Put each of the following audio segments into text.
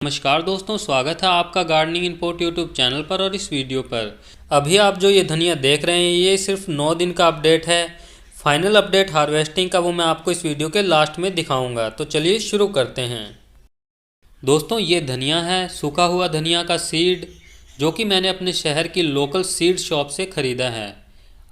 नमस्कार दोस्तों, स्वागत है आपका गार्डनिंग इनपुट यूट्यूब चैनल पर। और इस वीडियो पर अभी आप जो ये धनिया देख रहे हैं ये सिर्फ 9 दिन का अपडेट है। फाइनल अपडेट हार्वेस्टिंग का वो मैं आपको इस वीडियो के लास्ट में दिखाऊंगा। तो चलिए शुरू करते हैं। दोस्तों ये धनिया है, सूखा हुआ धनिया का सीड, जो कि मैंने अपने शहर की लोकल सीड शॉप से ख़रीदा है।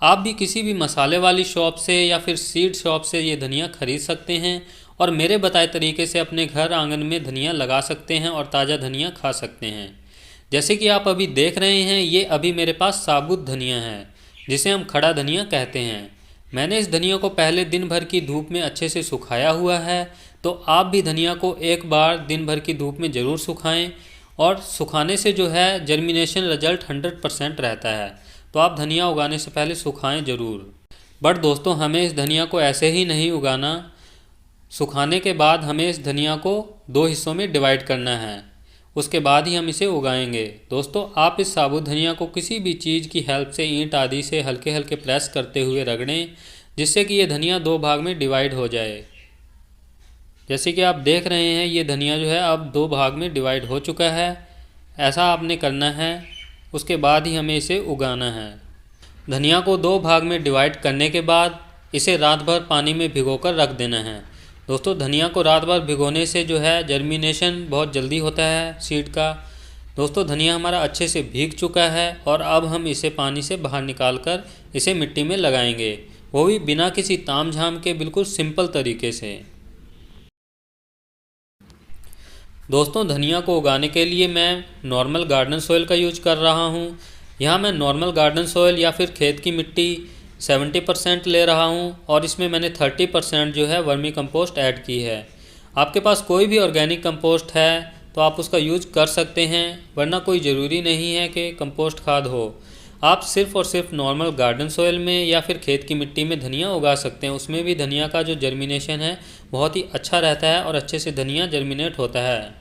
आप भी किसी भी मसाले वाली शॉप से या फिर सीड शॉप से ये धनिया खरीद सकते हैं और मेरे बताए तरीके से अपने घर आंगन में धनिया लगा सकते हैं और ताज़ा धनिया खा सकते हैं। जैसे कि आप अभी देख रहे हैं, ये अभी मेरे पास साबुत धनिया है, जिसे हम खड़ा धनिया कहते हैं। मैंने इस धनिया को पहले दिन भर की धूप में अच्छे से सुखाया हुआ है। तो आप भी धनिया को एक बार दिन भर की धूप में ज़रूर सुखाएं, और सुखाने से जो है जर्मिनेशन रिजल्ट 100% रहता है। तो आप धनिया उगाने से पहले सुखाएं ज़रूर। बट दोस्तों हमें इस धनिया को ऐसे ही नहीं उगाना। सुखाने के बाद हमें इस धनिया को 2 हिस्सों में डिवाइड करना है, उसके बाद ही हम इसे उगाएंगे। दोस्तों आप इस साबुत धनिया को किसी भी चीज़ की हेल्प से, ईंट आदि से हल्के हल्के प्रेस करते हुए रगड़ें, जिससे कि ये धनिया 2 भाग में डिवाइड हो जाए। जैसे कि आप देख रहे हैं ये धनिया जो है अब 2 भाग में डिवाइड हो चुका है। ऐसा आपने करना है, उसके बाद ही हमें इसे उगाना है। धनिया को 2 भाग में डिवाइड करने के बाद इसे रात भर पानी में भिगोकर रख देना है। दोस्तों धनिया को रात भर भिगोने से जो है जर्मिनेशन बहुत जल्दी होता है सीड का। दोस्तों धनिया हमारा अच्छे से भीग चुका है और अब हम इसे पानी से बाहर निकाल कर इसे मिट्टी में लगाएंगे, वो भी बिना किसी ताम झाम के, बिल्कुल सिंपल तरीके से। दोस्तों धनिया को उगाने के लिए मैं नॉर्मल गार्डन सॉइल का यूज कर रहा हूँ। यहाँ मैं नॉर्मल गार्डन सॉइल या फिर खेत की मिट्टी 70% ले रहा हूँ, और इसमें मैंने 30% जो है वर्मी कंपोस्ट ऐड की है। आपके पास कोई भी ऑर्गेनिक कंपोस्ट है तो आप उसका यूज कर सकते हैं, वरना कोई ज़रूरी नहीं है कि कंपोस्ट खाद हो। आप सिर्फ़ और सिर्फ नॉर्मल गार्डन सॉइल में या फिर खेत की मिट्टी में धनिया उगा सकते हैं। उसमें भी धनिया का जो जर्मिनेशन है बहुत ही अच्छा रहता है और अच्छे से धनिया जर्मिनेट होता है।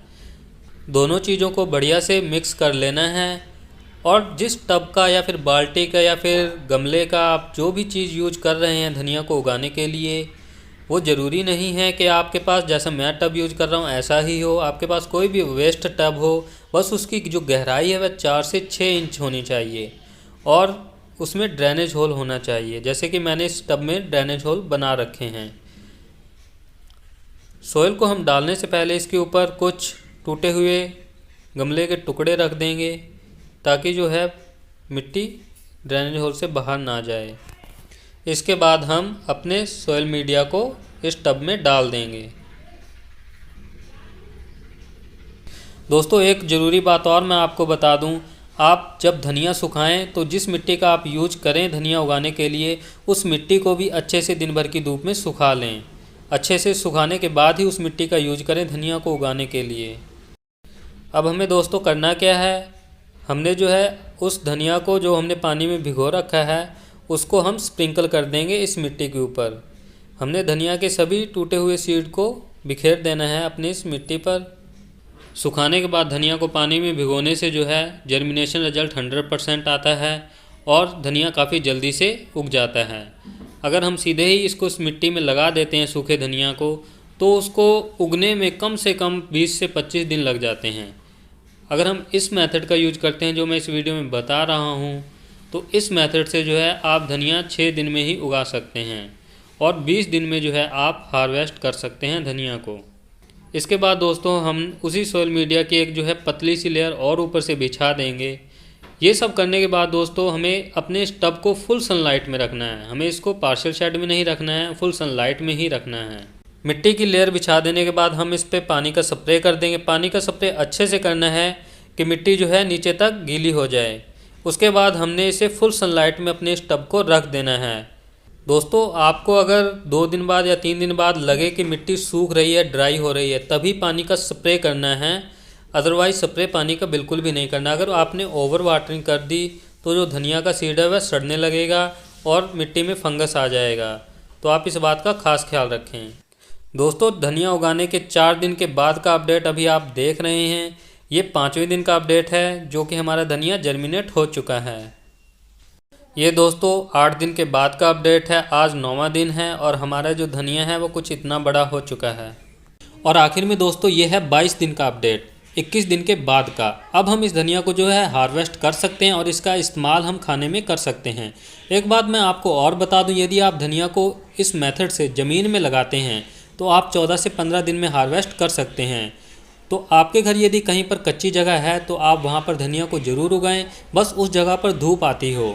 दोनों चीज़ों को बढ़िया से मिक्स कर लेना है, और जिस टब का या फिर बाल्टी का या फिर गमले का आप जो भी चीज़ यूज कर रहे हैं धनिया को उगाने के लिए, वो ज़रूरी नहीं है कि आपके पास जैसा मैं टब यूज कर रहा हूँ ऐसा ही हो। आपके पास कोई भी वेस्ट टब हो, बस उसकी जो गहराई है वह 4 से 6 इंच होनी चाहिए, और उसमें ड्रेनेज होल होना चाहिए। जैसे कि मैंने इस टब में ड्रेनेज होल बना रखे हैं। सोयल को हम डालने से पहले इसके ऊपर कुछ टूटे हुए गमले के टुकड़े रख देंगे, ताकि जो है मिट्टी ड्रेनेज होल से बाहर ना जाए। इसके बाद हम अपने सोयल मीडिया को इस टब में डाल देंगे। दोस्तों एक ज़रूरी बात और मैं आपको बता दूं, आप जब धनिया सुखाएं तो जिस मिट्टी का आप यूज करें धनिया उगाने के लिए, उस मिट्टी को भी अच्छे से दिन भर की धूप में सुखा लें। अच्छे से सुखाने के बाद ही उस मिट्टी का यूज करें धनिया को उगाने के लिए। अब हमें दोस्तों करना क्या है, हमने जो है उस धनिया को जो हमने पानी में भिगो रखा है उसको हम स्प्रिंकल कर देंगे इस मिट्टी के ऊपर। हमने धनिया के सभी टूटे हुए सीड को बिखेर देना है अपनी इस मिट्टी पर। सुखाने के बाद धनिया को पानी में भिगोने से जो है जर्मिनेशन रिजल्ट 100% आता है और धनिया काफ़ी जल्दी से उग जाता है। अगर हम सीधे ही इसको इस मिट्टी में लगा देते हैं सूखे धनिया को, तो उसको उगने में कम से कम 20 से 25 दिन लग जाते हैं। अगर हम इस मेथड का यूज करते हैं जो मैं इस वीडियो में बता रहा हूँ, तो इस मेथड से जो है आप धनिया 6 दिन में ही उगा सकते हैं और 20 दिन में जो है आप हार्वेस्ट कर सकते हैं धनिया को। इसके बाद दोस्तों हम उसी सोयल मीडिया की एक जो है पतली सी लेयर और ऊपर से बिछा देंगे। ये सब करने के बाद दोस्तों हमें अपने इस टब को फुल सनलाइट में रखना है। हमें इसको पार्शियल शेड में नहीं रखना है, फुल सनलाइट में ही रखना है। मिट्टी की लेयर बिछा देने के बाद हम इस पर पानी का स्प्रे कर देंगे। पानी का स्प्रे अच्छे से करना है कि मिट्टी जो है नीचे तक गीली हो जाए। उसके बाद हमने इसे फुल सनलाइट में अपने इस टब को रख देना है। दोस्तों आपको अगर 2 दिन बाद या 3 दिन बाद लगे कि मिट्टी सूख रही है, ड्राई हो रही है, तभी पानी का स्प्रे करना है। अदरवाइज स्प्रे पानी का बिल्कुल भी नहीं करना। अगर आपने ओवर वाटरिंग कर दी तो जो धनिया का सीड है वह सड़ने लगेगा और मिट्टी में फंगस आ जाएगा। तो आप इस बात का खास ख्याल रखें। दोस्तों धनिया उगाने के 4 दिन के बाद का अपडेट अभी आप देख रहे हैं। ये 5वें दिन का अपडेट है, जो कि हमारा धनिया जर्मिनेट हो चुका है। ये दोस्तों 8 दिन के बाद का अपडेट है। आज 9वां दिन है और हमारा जो धनिया है वो कुछ इतना बड़ा हो चुका है। और आखिर में दोस्तों ये है 22 दिन का अपडेट। 21 दिन के बाद का। अब हम इस धनिया को जो है हार्वेस्ट कर सकते हैं और इसका इस्तेमाल हम खाने में कर सकते हैं। एक बात मैं आपको और बता दूं, यदि आप धनिया को इस मेथड से ज़मीन में लगाते हैं तो आप 14 से 15 दिन में हार्वेस्ट कर सकते हैं। तो आपके घर यदि कहीं पर कच्ची जगह है तो आप वहाँ पर धनिया को ज़रूर उगाएं, बस उस जगह पर धूप आती हो।